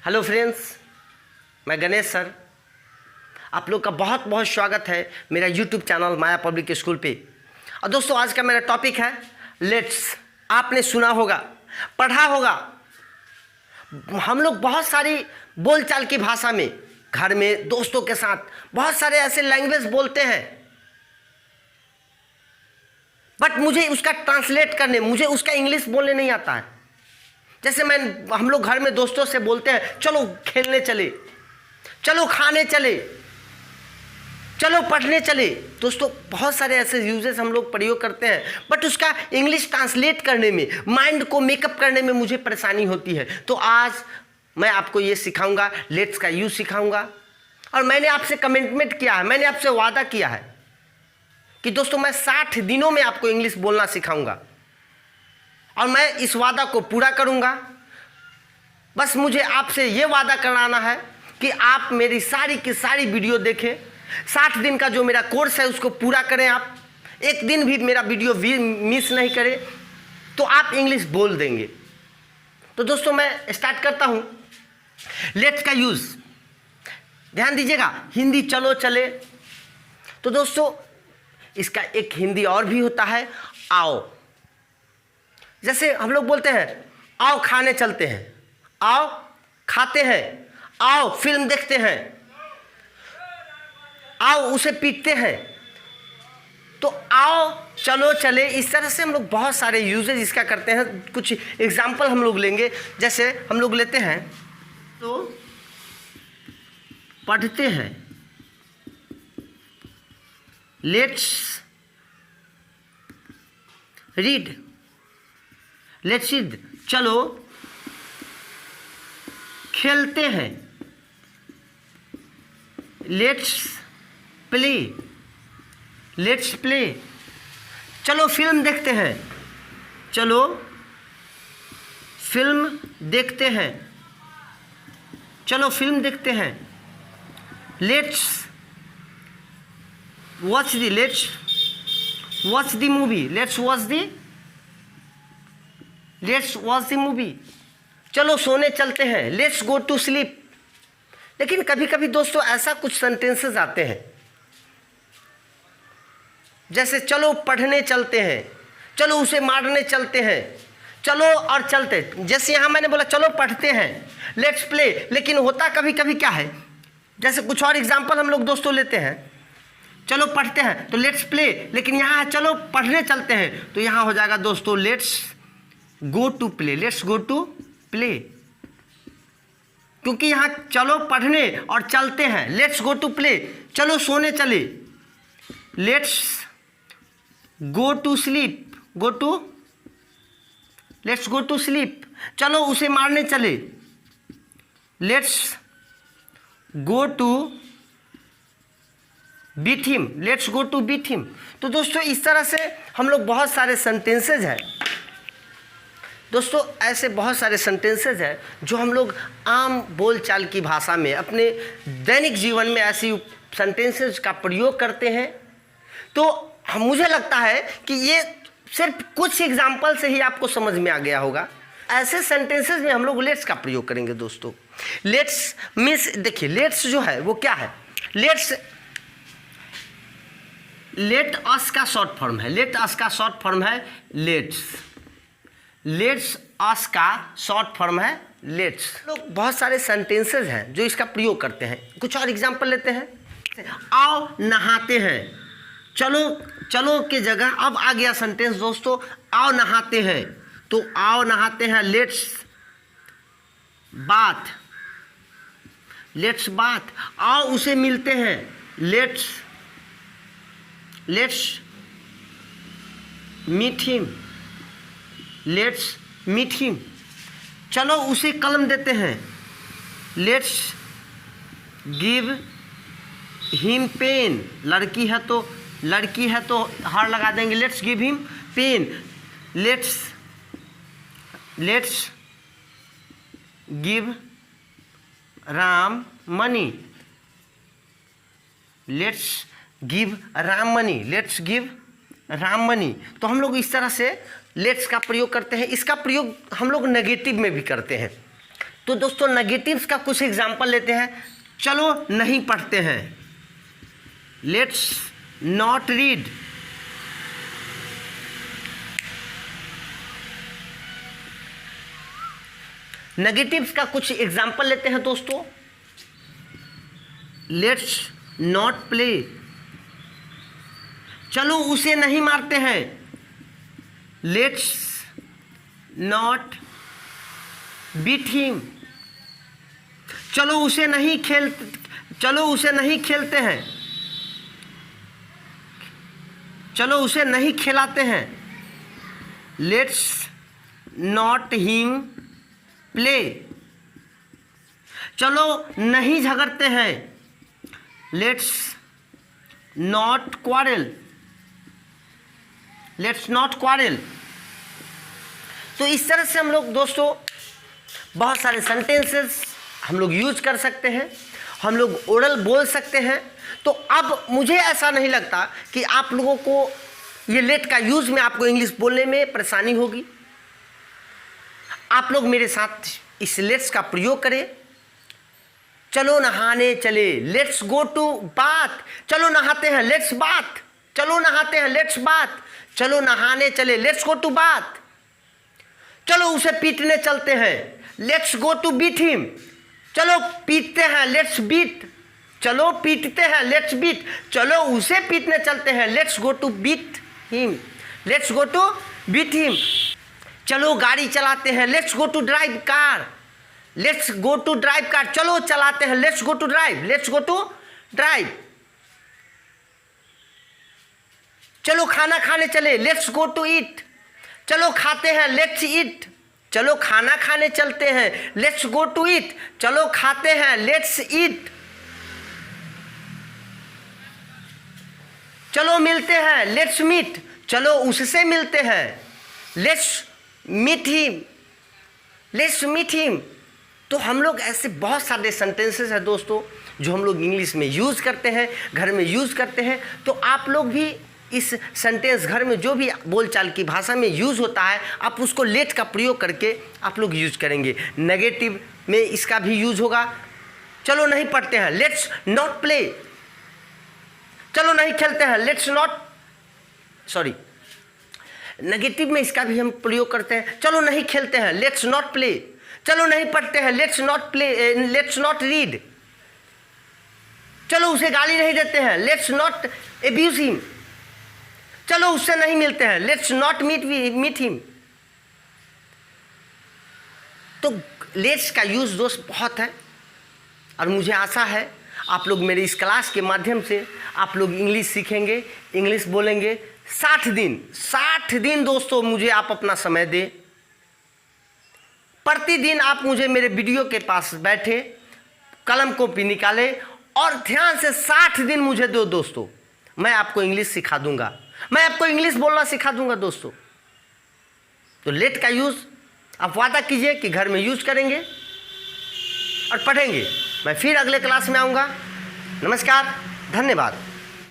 Hello friends, मैं Ganesh sir आप लोग का बहुत बहुत स्वागत है मेरा यूट्यूब चैनल माया पब्लिक स्कूल पे। और दोस्तों, आज का मेरा टॉपिक है लेट्स। आपने सुना होगा, पढ़ा होगा, हम लोग बहुत सारी बोलचाल की भाषा में घर में दोस्तों के साथ बहुत सारे ऐसे लैंग्वेज बोलते हैं, बट मुझे उसका ट्रांसलेट करने, मुझे उसका इंग्लिश बोलने नहीं आता है। जैसे हम लोग घर में दोस्तों से बोलते हैं, चलो खेलने चले, चलो खाने चले, चलो पढ़ने चले। दोस्तों, बहुत सारे ऐसे यूजेस हम लोग प्रयोग करते हैं, बट उसका इंग्लिश ट्रांसलेट करने में, माइंड को मेकअप करने में मुझे परेशानी होती है। तो आज मैं आपको ये सिखाऊंगा, लेट्स का यूज सिखाऊंगा। और मैंने आपसे कमिटमेंट किया है, मैंने आपसे वादा किया है कि दोस्तों मैं 60 दिनों में आपको इंग्लिश बोलना सिखाऊंगा, और मैं इस वादा को पूरा करूंगा। बस मुझे आपसे ये वादा कराना है कि आप मेरी सारी की सारी वीडियो देखें, 60 दिन का जो मेरा कोर्स है उसको पूरा करें। आप एक दिन भी मेरा वीडियो मिस नहीं करें, तो आप इंग्लिश बोल देंगे। तो दोस्तों, मैं स्टार्ट करता हूं। लेट्स का यूज ध्यान दीजिएगा, हिंदी चलो चले। तो दोस्तों, इसका एक हिंदी और भी होता है, आओ। जैसे हम लोग बोलते हैं, आओ खाने चलते हैं, आओ खाते हैं, आओ फिल्म देखते हैं, आओ उसे पीटते हैं। तो आओ चलो चले, इस तरह से हम लोग बहुत सारे यूजेज इसका करते हैं। कुछ एग्जाम्पल हम लोग लेंगे। जैसे हम लोग लेते हैं, तो पढ़ते हैं, लेट्स रीड, लेट्स रीड। चलो खेलते हैं, लेट्स प्ले, लेट्स प्ले। चलो फिल्म देखते हैं, चलो फिल्म देखते हैं, चलो फिल्म देखते हैं। Let's watch the, let's watch the movie, let's watch the movie. चलो सोने चलते हैं, लेट्स गो टू स्लीप। लेकिन कभी कभी दोस्तों ऐसा कुछ सेंटेंसेस आते हैं, जैसे चलो पढ़ने चलते हैं, चलो उसे मारने चलते हैं, चलो और चलते। जैसे यहाँ मैंने बोला चलो पढ़ते हैं, लेट्स प्ले। लेकिन होता कभी कभी क्या है, जैसे कुछ और एग्जाम्पल हम लोग दोस्तों लेते हैं, चलो पढ़ते हैं तो लेट्स प्ले, लेकिन यहाँ चलो पढ़ने चलते हैं तो यहाँ हो जाएगा दोस्तों let's go to play, let's go to play. क्योंकि यहाँ चलो पढ़ने और चलते हैं, लेट्स गो टू प्ले। चलो सोने चले, let's go to sleep, go to, let's go to sleep. चलो उसे मारने चले, let's go to beat him, let's go to beat him. तो दोस्तों, इस तरह से हम लोग बहुत सारे सेंटेंसेज हैं दोस्तों, ऐसे बहुत सारे सेंटेंसेज हैं जो हम लोग आम बोलचाल की भाषा में अपने दैनिक जीवन में ऐसी सेंटेंसेज का प्रयोग करते हैं। तो मुझे लगता है कि ये सिर्फ कुछ एग्जाम्पल से ही आपको समझ में आ गया होगा। ऐसे सेंटेंसेज में हम लोग लेट्स का प्रयोग करेंगे दोस्तों। लेट्स मीन्स, देखिए लेट्स जो है वो क्या है, लेट्स लेट अस का शॉर्ट फॉर्म है, लेट अस का शॉर्ट फॉर्म है लेट्स, लेट्स अस का शॉर्ट फॉर्म है लेट्स। लोग बहुत सारे सेंटेंसेज हैं जो इसका प्रयोग करते हैं। कुछ और एग्जांपल लेते हैं, आओ नहाते हैं, चलो चलो के जगह अब आ गया सेंटेंस दोस्तों, आओ नहाते हैं। तो आओ नहाते हैं, लेट्स बाथ, लेट्स बाथ। आओ उसे मिलते हैं, let's meet him, let's meet him. चलो उसे कलम देते हैं, लेट्स गिव हिम पेन। लड़की है तो हर लगा देंगे, let's give him pen. Let's give Ram money, let's give Ram money, let's give Ram money. तो हम लोग इस तरह से लेट्स का प्रयोग करते हैं। इसका प्रयोग हम लोग नेगेटिव में भी करते हैं। तो दोस्तों नेगेटिव्स का कुछ एग्जाम्पल लेते हैं। चलो नहीं पढ़ते हैं, लेट्स नॉट रीड। नेगेटिव्स का कुछ एग्जाम्पल लेते हैं दोस्तों। लेट्स नॉट प्ले, चलो उसे नहीं मारते हैं। लेट्स नॉट बीट हिम, चलो उसे नहीं खेलते हैं, चलो उसे नहीं खिलाते हैं। लेट्स नॉट हिम प्ले, चलो नहीं झगड़ते हैं। Let's not quarrel, let's not quarrel. तो इस तरह से हम लोग दोस्तों बहुत सारे सेंटेंसेस हम लोग यूज कर सकते हैं, हम लोग ओरल बोल सकते हैं। तो अब मुझे ऐसा नहीं लगता कि आप लोगों को ये लेट का यूज में आपको इंग्लिश बोलने में परेशानी होगी। आप लोग मेरे साथ इस लेट्स का प्रयोग करें। चलो नहाने चले, लेट्स गो टू बाथ, चलो नहाते हैं, लेट्स बाथ, चलो नहाते हैं, लेट्स बाथ, चलो नहाने चले, लेट्स गो टू बाथ, चलो उसे पीटने चलते हैं, let's go to beat him, चलो पीटते हैं, लेट्स बीट, चलो पीटते हैं, लेट्स बीट, चलो उसे पीटने चलते हैं, let's go to beat him, let's go to beat him, चलो गाड़ी चलाते हैं, let's go to drive car, let's go to drive car, चलो चलाते हैं, let's go to drive, let's go to drive, चलो खाना खाने चले, लेट्स गो टू ईट, चलो खाते हैं, लेट्स ईट, चलो खाना खाने चलते हैं, लेट्स गो टू ईट, चलो खाते हैं, लेट्स ईट, चलो मिलते हैं, लेट्स मीट, चलो उससे मिलते हैं, let's meet him, let's meet him. तो हम लोग ऐसे बहुत सारे सेंटेंसेस हैं दोस्तों जो हम लोग इंग्लिश में यूज़ करते हैं, घर में यूज़ करते हैं। तो आप लोग भी इस सेंटेंस घर में जो भी बोलचाल की भाषा में यूज़ होता है, आप उसको लेट का प्रयोग करके आप लोग यूज करेंगे। नेगेटिव में इसका भी यूज होगा। चलो नहीं पढ़ते हैं, लेट्स नॉट प्ले, चलो नहीं खेलते हैं, लेट्स नॉट, सॉरी, नेगेटिव में इसका भी हम प्रयोग करते हैं। चलो नहीं खेलते हैं, लेट्स नॉट प्ले, चलो नहीं पढ़ते हैं, let's not play, let's not read, चलो उसे गाली नहीं देते हैं, लेट्स नॉट एब्यूज हिम, चलो उससे नहीं मिलते हैं, लेट्स नॉट मीट हिम। तो लेट्स का यूज दोस्त बहुत है और मुझे आशा है आप लोग मेरे इस क्लास के माध्यम से आप लोग इंग्लिश सीखेंगे, इंग्लिश बोलेंगे। 60 दिन दोस्तों मुझे आप अपना समय दें। प्रतिदिन आप मुझे मेरे वीडियो के पास बैठे, कलम कॉपी निकाले और ध्यान से 60 दिन मुझे दो दोस्तों। मैं आपको इंग्लिश सिखा दूंगा, मैं आपको इंग्लिश बोलना सिखा दूंगा दोस्तों। तो लेट का यूज़ आप वादा कीजिए कि घर में यूज करेंगे और पढ़ेंगे। मैं फिर अगले क्लास में आऊँगा। नमस्कार, धन्यवाद।